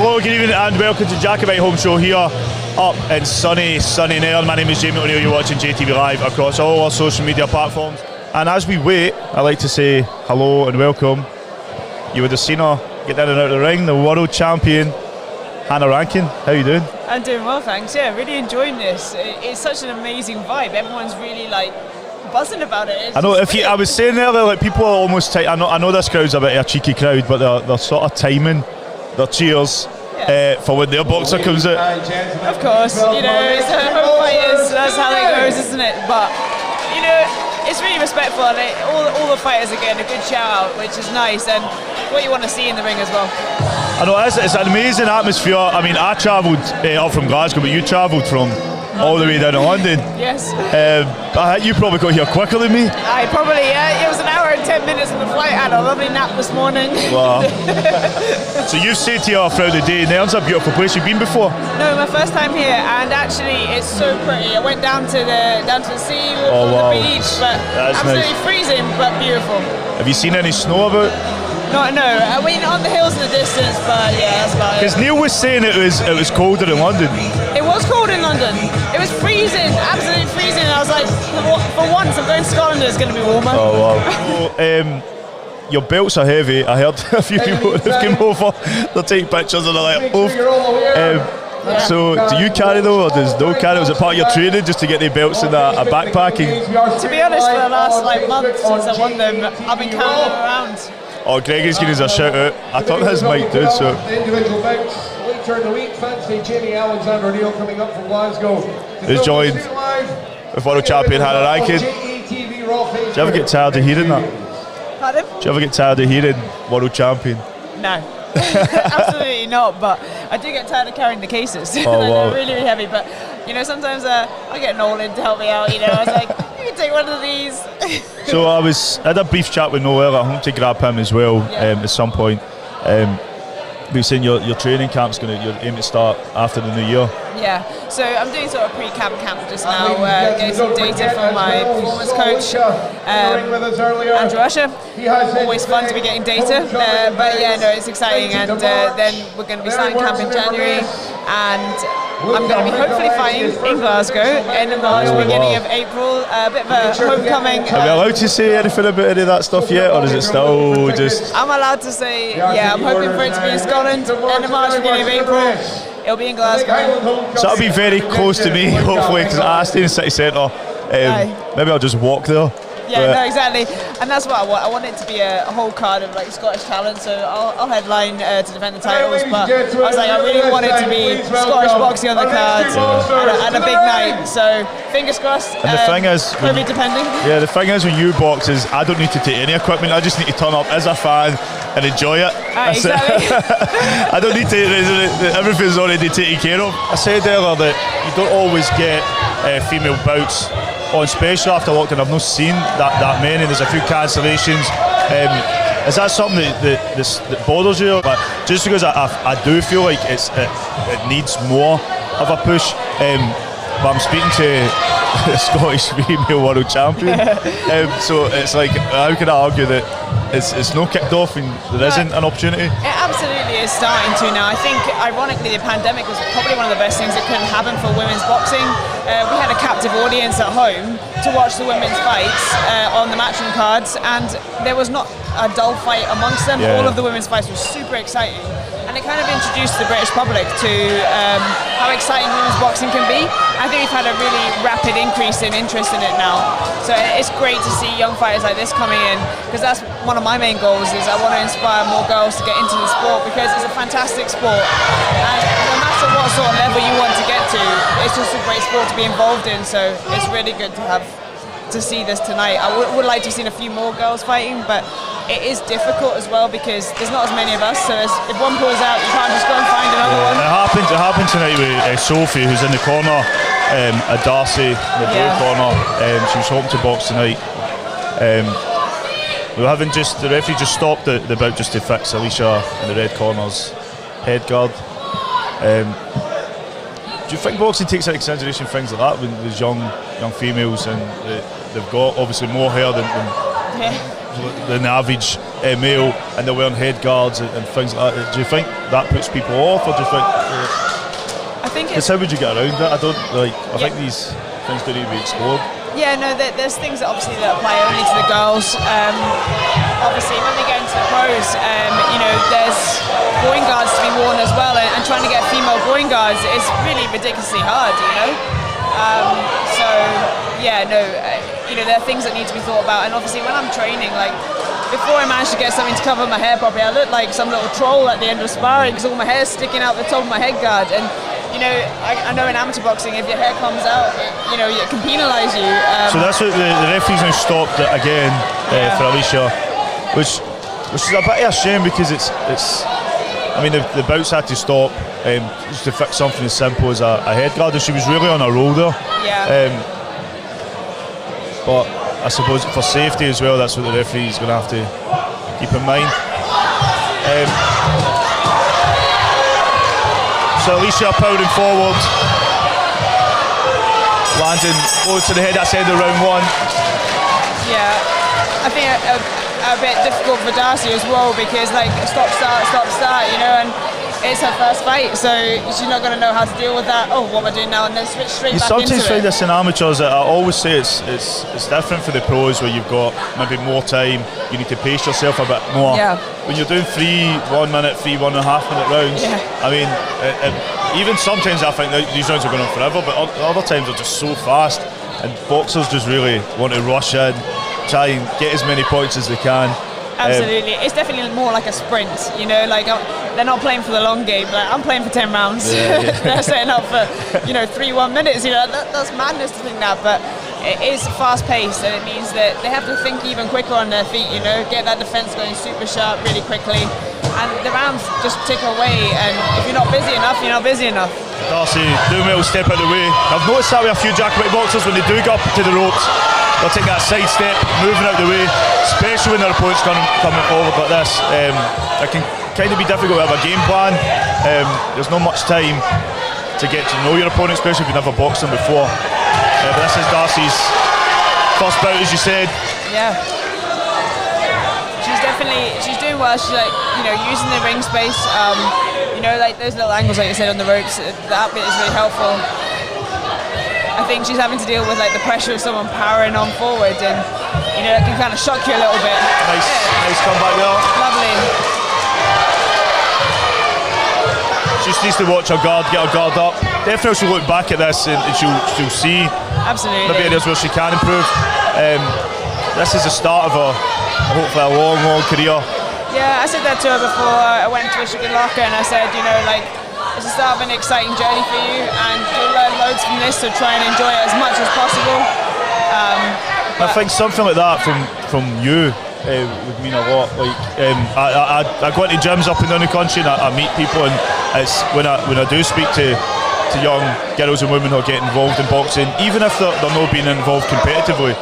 Hello, good evening and welcome to Jacobite Home Show here up in sunny Nairn. My name is Jamie O'Neill, you're watching JATVLive across all our social media platforms. And as we wait, I'd like to say hello and welcome. You would have seen her get in and out of the ring, the world champion, Rankin. How are you doing? I'm doing well, thanks. Yeah, really enjoying this. It's such an amazing vibe. Everyone's really buzzing about it. I know. I was saying earlier, people are almost. I know this crowd's a bit of a cheeky crowd, but they're sort of timing their cheers for when their boxer comes out. Of course, it's home fighters. That's how it goes, isn't it? But it's really respectful. All the fighters are getting a good shout out, which is nice, and what you want to see in the ring as well. I know it's an amazing atmosphere. I mean, I travelled up from Glasgow, but you travelled from all the way down to London. Yes. You probably got here quicker than me. I probably, it was an hour and 10 minutes on the flight. I had a lovely nap this morning. Wow. So you've stayed here throughout the day. Nairn's a beautiful place. You've been before? No, my first time here, and actually it's so pretty. I went down to the sea, on the beach, but that's absolutely nice. freezing, but beautiful. Have you seen any snow about? No, I mean on the hills in the distance, but yeah, that's about it. Because Neil was saying it was colder in London. It was cold in London. It was freezing, absolutely freezing. And I was like, for once, I'm going to Scotland. It's going to be warmer. Oh wow. So, your belts are heavy. I heard a few people have come over. They'll take pictures and they're like, oof. So do you carry them or does no carry? Was it part of your training just to get the belts in a backpacking? To be honest, for the last month since I won them, I've been carrying them around. Oh, Greg is giving us a shout out. I thought his mic did so. Individual bouts later in the week. Fancy Jamie Alexander Neil coming up from Glasgow. Who's joined with world champion Rankin. Do you ever get tired of hearing that? Pardon? Do you ever get tired of hearing world champion? No. Absolutely not, but I do get tired of carrying the cases. Oh, wow. They're really, really heavy, but sometimes I get Nolan to help me out. I was like, you can take one of these. So I had a brief chat with Noel. I hope to grab him as well at some point. We were saying your training camp's you're aiming to start after the new year. Yeah, so I'm doing sort of pre-camp just now, getting some data from my performance coach, Andrew Usher. Always fun to be getting data, but yeah, no, it's exciting, and then we're going to be starting camp in January, and I'm going to be hopefully fighting in Glasgow, end of March, beginning of April, a bit of a homecoming. Are we allowed to say anything about any of that stuff yet, or is it still just... I'm allowed to say, I'm hoping for it to be in Scotland, end of March, beginning of April. It'll be in Glasgow. So that'll be very close to me, hopefully, because I stay in the city centre. Maybe I'll just walk there. Yeah, no, exactly. And that's what I want. I want it to be a whole card of Scottish talent, so I'll headline to defend the titles, but I was like, I really want it to be Scottish boxing on the card and a big night, so fingers crossed. And the thing is, depending. Yeah, the thing is when you box is I don't need to take any equipment, I just need to turn up as a fan and enjoy it. Exactly. I don't need to, everything's already taken care of. I said earlier that you don't always get female bouts on, especially after lockdown. I've not seen that many. There's a few cancellations. Is that something that bothers you? But just because I do feel like it needs more of a push. But I'm speaking to the Scottish female world champion, so it's like, how can I argue that it's not kicked off and there isn't an opportunity? It absolutely is starting to now. I think, ironically, the pandemic was probably one of the best things that could happen for women's boxing. We had a captive audience at home to watch the women's fights on the matchroom cards, and there was not a dull fight amongst them. All of the women's fights were super exciting, and it kind of introduced the British public to how exciting women's boxing can be. I think we've had a really rapid increase in interest in it now, so it's great to see young fighters like this coming in, because that's one of my main goals. Is I want to inspire more girls to get into the sport, because it's a fantastic sport, and no matter what sort of level you want to get to, it's just a great sport to be involved in, so it's really good to see this tonight. I would like to have seen a few more girls fighting, but it is difficult as well because there's not as many of us, so if one pulls out you can't just go and find another one. It happened tonight with Sophie, who's in the corner, Darcy in the blue corner. She was hoping to box tonight. The referee just stopped the bout just to fix Alicia in the red corner's head guard. Do you think boxing takes into consideration things like that when there's young females and they've got obviously more hair than the average male, and they're wearing head guards and things like that. Do you think that puts people off, or do you think? I think it's. How would you get around that? I don't like. I think these things don't need to be explored. Yeah, no, there's things that obviously that apply only to the girls. Obviously, when they get into the pros, there's groin guards to be worn as well, and trying to get female groin guards is really ridiculously hard, So, yeah, no, there are things that need to be thought about, and obviously when I'm training, like, before I managed to get something to cover my hair properly, I look like some little troll at the end of sparring because all my hair's sticking out the top of my head guard, and I know in amateur boxing, if your hair comes out, it can penalise you. So that's what the referees now stopped it again for Alicia, which is a bit of a shame because it's. I mean, the bouts had to stop just to fix something as simple as a head guard, and she was really on a roll there. Yeah. But I suppose for safety as well, that's what the referee is going to have to keep in mind. So Alicia powering forward, landing low to the head. That's end of round one. Yeah, I think a bit difficult for Darcy as well because stop start, and it's her first fight, so she's not going to know how to deal with that. Oh, what am I doing now? And then switch straight back into it. You sometimes find this in amateurs. I always say it's different for the pros where you've got maybe more time. You need to pace yourself a bit more. Yeah. When you're doing 3 1 minute, 3 1.5 minute rounds, I mean, even sometimes I think that these rounds are going on forever, but other times they're just so fast, and boxers just really want to rush in, try and get as many points as they can. Absolutely, it's definitely more like a sprint. They're not playing for the long game. Like, I'm playing for 10 rounds. They're setting up for 3-1 minutes. That's madness to think that, but it is fast paced, and it means that they have to think even quicker on their feet. Get that defense going super sharp really quickly, and the rounds just tick away. And if you're not busy enough, you're not busy enough. Darcy doing well, step out of the way. I've noticed that with a few Jacobite boxers when they do go up to the ropes, they'll take that side step, moving out the way, especially when their opponent's coming forward like this. It can kind of be difficult to have a game plan. There's not much time to get to know your opponent, especially if you've never boxed them before. But this is Darcy's first bout, as you said. Yeah. She's doing well. She's using the ring space. Those little angles, like you said, on the ropes. That bit is really helpful. I think she's having to deal with the pressure of someone powering on forward, and it can kind of shock you a little bit. Nice comeback there. Lovely. She just needs to watch her guard, get her guard up. Definitely she'll look back at this and she'll see absolutely maybe areas where she can improve. This is the start of hopefully a long career. Yeah, I said that to her before I went to Michigan Locker, and I said, it's the start of an exciting journey for you, and you'll learn loads from this, so try and enjoy it as much as possible. I think something like that from you would mean a lot. I go into gyms up and down the country, and I meet people, and it's when I do speak to young girls and women who are getting involved in boxing, even if they're not being involved competitively,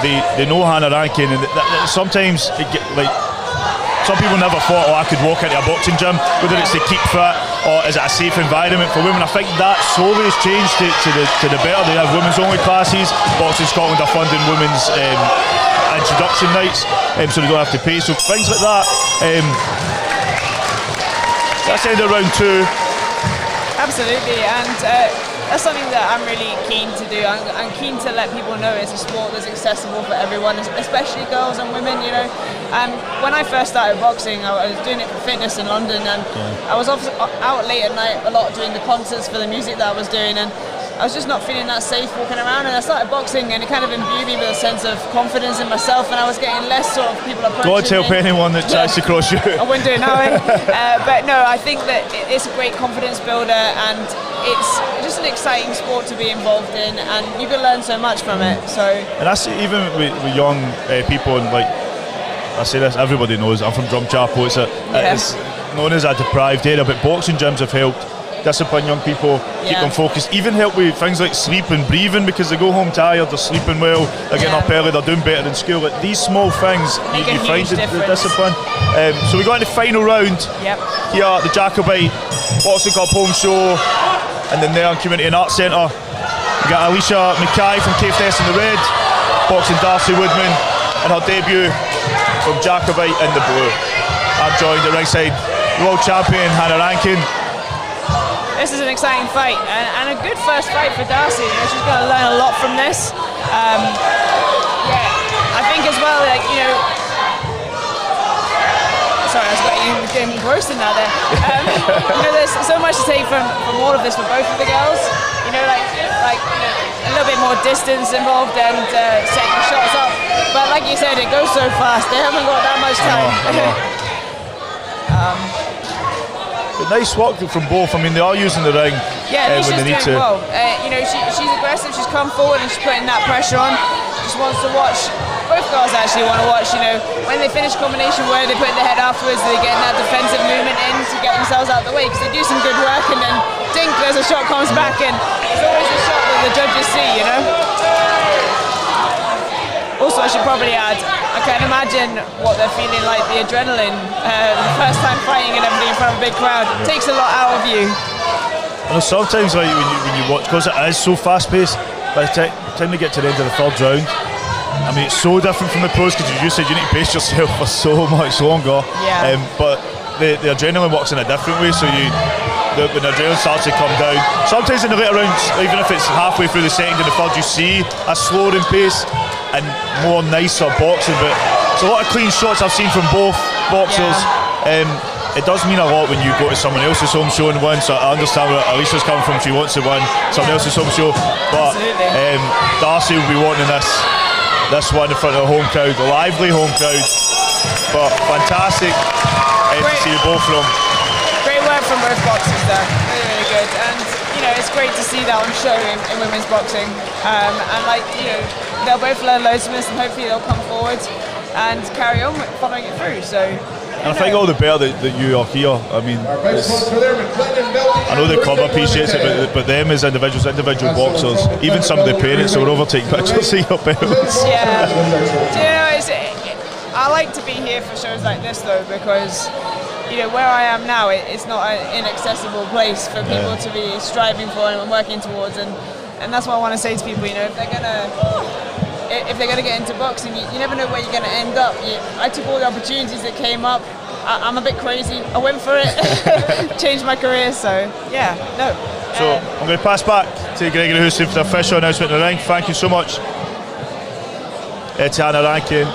they know Hannah Rankin, and sometimes some people never thought, I could walk into a boxing gym, whether it's to keep fit or is it a safe environment for women. I think that slowly has changed to the better. They have women's only classes. Boxing Scotland are funding women's introduction nights, so they don't have to pay. So things like that. That's the end of round 2. Absolutely, and that's something that I'm really keen to do. I'm keen to let people know it's a sport that's accessible for everyone, especially girls and women. When I first started boxing, I was doing it for fitness in London, and I was out late at night a lot doing the concerts for the music that I was doing, and I was just not feeling that safe walking around, and I started boxing, and it kind of imbued me with a sense of confidence in myself, and I was getting less sort of people approaching me. Don't help anyone that tries to cross you. I wouldn't do it now. But no, I think that it's a great confidence builder, and it's just an exciting sport to be involved in, and you can learn so much from it. And that's even with young people, and I say this, everybody knows I'm from Drumchapel. It's known as a deprived area, but boxing gyms have helped discipline young people, keep them focused, even help with things like sleep and breathing, because they go home tired, they're sleeping well, they're getting up early, they're doing better in school. These small things, you find the discipline. So we got in the final round here at the Jacobite Boxing Home Show and the Nairn Community and Arts Centre. We got Alicia Mackay from Caithness in the red, boxing Darcy Woodman in her debut from Jacobite in the blue. I'm joined at ringside, world champion Hannah Rankin. This is an exciting fight and a good first fight for Darcy. She's going to learn a lot from this. Yeah, I think as well, like, sorry, I was getting engrossed in that there. There's so much to take from all of this for both of the girls. Like a little bit more distance involved and setting shots up. But like you said, it goes so fast. They haven't got that much time. But nice work from both. I mean, they are using the ring when they need to. Well. She's aggressive. She's come forward and she's putting that pressure on. Just wants to watch. Both girls actually want to watch. When they finish combination, where they put their head afterwards, they get that defensive movement in to get themselves out of the way, because they do some good work, and then dink, there's a shot comes back, and it's always a shot that the judges see. Also, I should probably add, I can imagine what they're feeling like, the adrenaline, the first time fighting and everything in front of a big crowd. It takes a lot out of you. I know sometimes when you watch, because it is so fast-paced, by the time they get to the end of the third round, I mean, it's so different from the pros, because you said you need to pace yourself for so much longer. Yeah. But the adrenaline works in a different way, so when the adrenaline starts to come down, sometimes in the later rounds, even if it's halfway through the second and the third, you see a slower in pace and more nicer boxing. But it's a lot of clean shots I've seen from both boxers. Yeah. It does mean a lot when you go to someone else's home show and win, so I understand where Alicia's coming from. She wants to win someone else's home show, but Darcy will be wanting this one in front of the home crowd, a lively home crowd. But fantastic to see both from. Great work from both boxers there, really, really good. And it's great to see that on show in women's boxing. And they'll both learn loads from this, and hopefully they'll come forward and carry on following it through. So. And I think all the better that you are here. I mean, I know the club appreciates it, but them as individual boxers, even some of the parents will overtake pictures of your belts. Yeah. I like to be here for shows like this though, because where I am now, it's not an inaccessible place for people to be striving for and working towards, and that's what I want to say to people. If they're gonna get into boxing, you never know where you're gonna end up. I took all the opportunities that came up. I'm a bit crazy. I went for it, changed my career. So So I'm going to pass back to Gregory Houston for the official announcement in the ring. Thank you so much to Hannah Rankin.